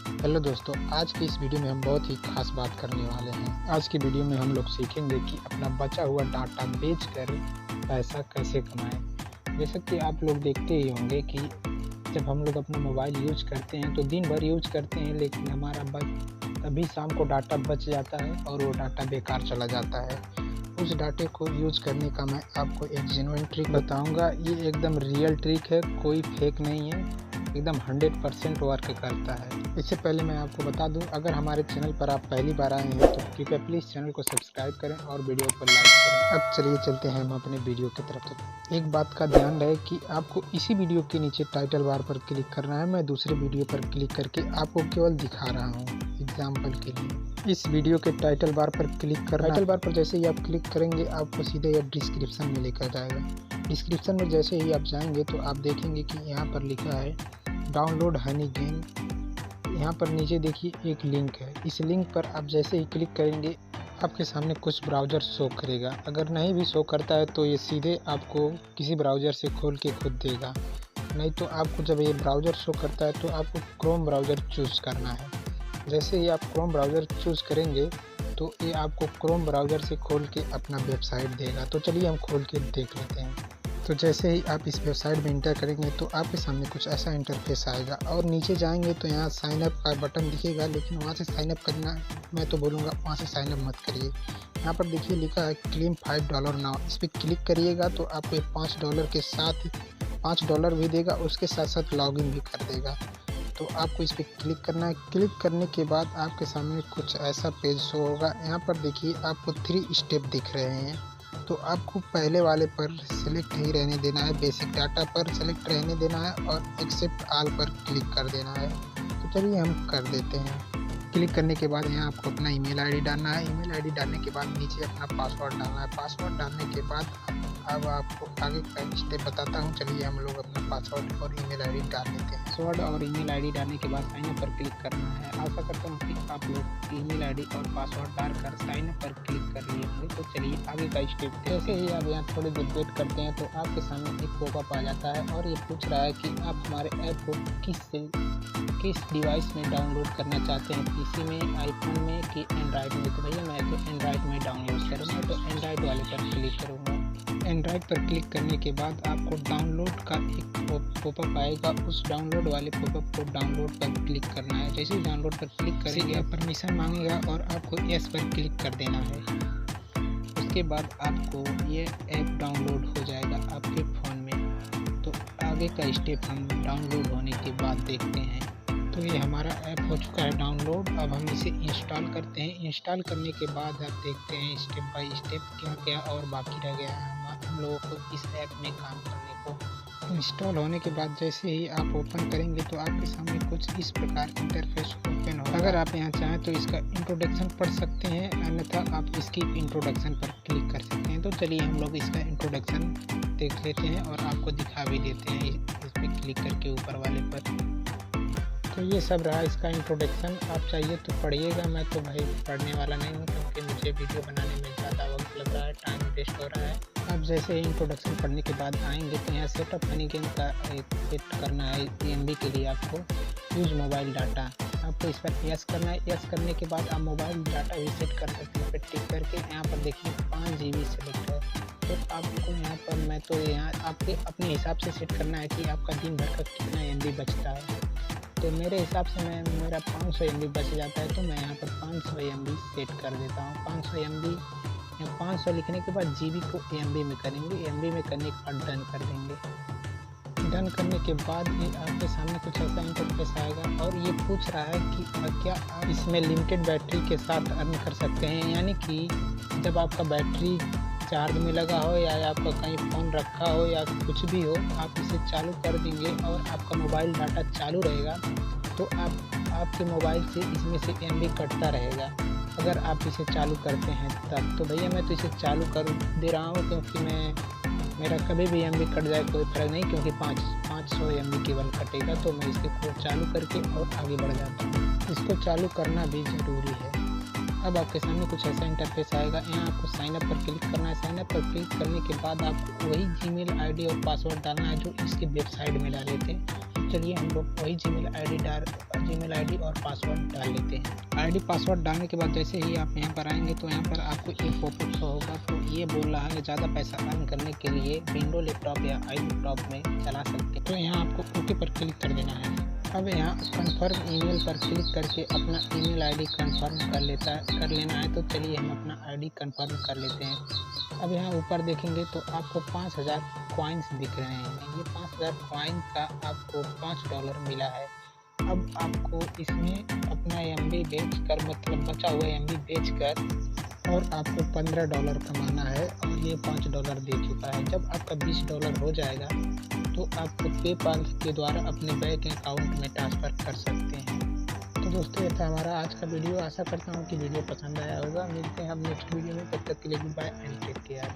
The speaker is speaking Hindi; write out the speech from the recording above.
हेलो दोस्तों, आज की इस वीडियो में हम बहुत ही खास बात करने वाले हैं। आज की वीडियो में हम लोग सीखेंगे कि अपना बचा हुआ डाटा बेचकर पैसा कैसे कमाएं। जैसा कि आप लोग देखते ही होंगे कि जब हम लोग अपना मोबाइल यूज करते हैं तो दिन भर यूज करते हैं, लेकिन हमारा तभी शाम को डाटा बच जाता है और वो डाटा बेकार चला जाता है। उस डाटे को यूज करने का मैं आपको एक जेन्युइन ट्रिक बताऊंगा। ये एकदम रियल ट्रिक है, कोई फेक नहीं है, एकदम 100% वर्क करता है। इससे पहले मैं आपको बता दूं, अगर हमारे चैनल पर आप पहली बार आए हैं तो कृपया प्लीज़ चैनल को सब्सक्राइब करें और वीडियो को लाइक करें। अब चलिए चलते हैं हम अपने वीडियो की तरफ। एक बात का ध्यान रहे कि आपको इसी वीडियो के नीचे टाइटल बार पर क्लिक करना है। मैं दूसरे वीडियो पर क्लिक करके आपको केवल दिखा रहा हूँ एग्जाम्पल के लिए। इस वीडियो के टाइटल बार पर क्लिक करना। टाइटल बार पर जैसे ही आप क्लिक करेंगे आपको सीधे यह डिस्क्रिप्शन में लेकर जाएगा। डिस्क्रिप्शन में जैसे ही आप जाएंगे तो आप देखेंगे कि यहाँ पर लिखा है डाउनलोड हनी गेम। यहाँ पर नीचे देखिए एक लिंक है। इस लिंक पर आप जैसे ही क्लिक करेंगे आपके सामने कुछ ब्राउज़र शो करेगा। अगर नहीं भी शो करता है तो ये सीधे आपको किसी ब्राउज़र से खोल के खुद देगा। नहीं तो आपको जब ये ब्राउज़र शो करता है तो आपको क्रोम ब्राउज़र चूज़ करना है। जैसे ही आप क्रोम ब्राउज़र चूज़ करेंगे तो ये आपको क्रोम ब्राउज़र से खोल के अपना वेबसाइट देगा। तो चलिए हम खोल के देख लेते हैं। तो जैसे ही आप इस वेबसाइट में इंटर करेंगे तो आपके सामने कुछ ऐसा इंटरफेस आएगा और नीचे जाएंगे तो यहाँ साइन अप का बटन दिखेगा, लेकिन वहाँ से साइन अप करना मैं तो बोलूँगा वहाँ से साइन अप मत करिए। यहाँ पर देखिए लिखा है क्लेम $5 नाउ। इस पर क्लिक करिएगा तो आपको $5 के साथ $5 भी देगा, उसके साथ साथ लॉगिन भी कर देगा। तो आपको इस पर क्लिक करना है। क्लिक करने के बाद आपके सामने कुछ ऐसा पेज शो होगा। यहाँ पर देखिए आपको 3 स्टेप दिख रहे हैं। तो आपको पहले वाले पर सिलेक्ट ही रहने देना है, बेसिक डाटा पर सिलेक्ट रहने देना है और एक्सेप्ट ऑल पर क्लिक कर देना है। तो चलिए हम कर देते हैं। क्लिक करने के बाद यहाँ आपको अपना ईमेल आईडी डालना है। ईमेल आईडी डालने के बाद नीचे अपना पासवर्ड डालना है। पासवर्ड डालने के बाद अब आपको आगे का स्टेप बताता हूँ। चलिए हम लोग अपना पासवर्ड और ईमेल आईडी डाल लेते हैं। पासवर्ड और ईमेल आईडी डालने के बाद साइन अप पर क्लिक करना है। आशा करता हूँ कि आप लोग ईमेल आईडी और पासवर्ड डालकर साइन अप पर क्लिक कर लिए होंगे। तो चलिए आगे का स्टेप। जैसे ही आप यहाँ थोड़ी देर वेट करते हैं तो आपके सामने एक पॉपअप आ जाता है और ये पूछ रहा है कि आप हमारे ऐप को किस डिवाइस में डाउनलोड करना चाहते हैं, पीसी में, आईफोन में कि एंड्रॉयड में। तो भैया मैं तो एंड्रॉयड में डाउनलोड करूँगा, तो एंड्रॉयड वाले पर क्लिक करूँगा। एंड्रॉयड पर क्लिक करने के बाद आपको डाउनलोड का एक पॉपअप आएगा। उस डाउनलोड वाले पॉपअप को डाउनलोड पर क्लिक करना है। जैसे ही डाउनलोड पर क्लिक करेंगे परमिशन मांगेगा और आपको यस पर क्लिक कर देना है। उसके बाद आपको ये ऐप डाउनलोड हो जाएगा आपके फ़ोन में। तो आगे का स्टेप हम डाउनलोड होने के बाद देखते हैं। तो ये हमारा ऐप हो चुका है डाउनलोड। अब हम इसे इंस्टॉल करते हैं। इंस्टॉल करने के बाद आप देखते हैं स्टेप बाय स्टेप क्या क्या और बाकी रह गया है हम लोगों को इस ऐप में काम करने को। इंस्टॉल होने के बाद जैसे ही आप ओपन करेंगे तो आपके सामने कुछ इस प्रकार इंटरफेस ओपन होगा। अगर आप यहाँ चाहें तो इसका इंट्रोडक्शन पढ़ सकते हैं, अन्यथा आप इसकी इंट्रोडक्शन पर क्लिक कर सकते हैं। तो चलिए हम लोग इसका इंट्रोडक्शन देख लेते हैं और आपको दिखा भी देते हैं इस पर क्लिक करके ऊपर वाले पर। तो ये सब रहा इसका इंट्रोडक्शन। आप चाहिए तो पढ़िएगा, मैं तो भाई पढ़ने वाला नहीं हूँ क्योंकि मुझे वीडियो बनाने में ज़्यादा वक्त लग रहा है, टाइम वेस्ट हो रहा है। अब जैसे ही इंट्रोडक्शन पढ़ने के बाद आएंगे तो यहाँ सेटअप हनी गेम का एक सेट करना है EMB के लिए। आपको यूज मोबाइल डाटा आपको इस पर यस करना है। यस करने के बाद आप मोबाइल डाटा भी सेट कर सकते हैं। फिर टिक करके यहाँ पर देखिए 5 GB सेलेक्ट है। तो आपको यहाँ पर मैं तो यहाँ आपके अपने हिसाब से सेट करना है कि आपका दिन भर का कितना MB बचता है। तो मेरे हिसाब से मेरा 500 MB बच जाता है, तो मैं यहाँ पर 500 MB सेट कर देता हूँ। 500 MB या 500 लिखने के बाद GB को MB में करेंगे। MB में करने के बाद डन कर देंगे। डन करने के बाद ये आपके सामने कुछ ऐसा इंटरफेस आएगा और ये पूछ रहा है कि क्या आप इसमें लिमिटेड बैटरी के साथ अर्न कर सकते हैं। यानी कि जब आपका बैटरी चार्ज में लगा हो या आपका कहीं फ़ोन रखा हो या कुछ भी हो, आप इसे चालू कर देंगे और आपका मोबाइल डाटा चालू रहेगा तो आपके मोबाइल से इसमें से MB कटता रहेगा अगर आप इसे चालू करते हैं तब। तो भैया मैं तो इसे चालू कर दे रहा हूँ क्योंकि मेरा कभी भी MB कट जाए कोई फ़र्क नहीं, क्योंकि 500 MB केवल कटेगा। तो मैं इसके कोड चालू करके और आगे बढ़ जाता हूँ। इसको चालू करना भी ज़रूरी है। अब आपके सामने कुछ ऐसा इंटरफेस आएगा। यहाँ आपको साइन अप पर क्लिक करना है। साइन अप पर क्लिक करने के बाद आपको वही जीमेल आईडी और पासवर्ड डालना है जो इसके वेबसाइट में डाले थे। तो चलिए हम लोग वही जीमेल आईडी और पासवर्ड डाल लेते हैं। आईडी पासवर्ड डालने के बाद जैसे ही आप यहाँ पर आएंगे तो यहाँ पर आपको एक पॉपअप शो होगा। तो ये बोल रहा है ज़्यादा पैसा अर्न करने के लिए विंडो लैपटॉप या आई लैपटॉप में चला सकते हैं। तो यहाँ आपको ओके पर क्लिक कर देना है। अब यहाँ कन्फर्म ईमेल पर क्लिक करके अपना ईमेल आईडी कन्फर्म कर लेना है। तो चलिए हम अपना आईडी कन्फर्म कर लेते हैं। अब यहाँ ऊपर देखेंगे तो आपको 5000 कॉइन्स दिख रहे हैं। ये 5000 कॉइन का आपको $5 मिला है। अब आपको इसमें अपना एमबी बेच कर, मतलब बचा हुआ एमबी बेच कर और आपको $15 कमाना है और ये $5 दे चुका है। जब आपका $20 हो जाएगा तो आपको पेपाल के द्वारा अपने बैंक अकाउंट में ट्रांसफ़र कर सकते हैं। तो दोस्तों ये था हमारा आज का वीडियो। आशा करता हूँ कि वीडियो पसंद आया होगा। मिलते हैं हम नेक्स्ट वीडियो में, तब तक के लिए good bye and take care.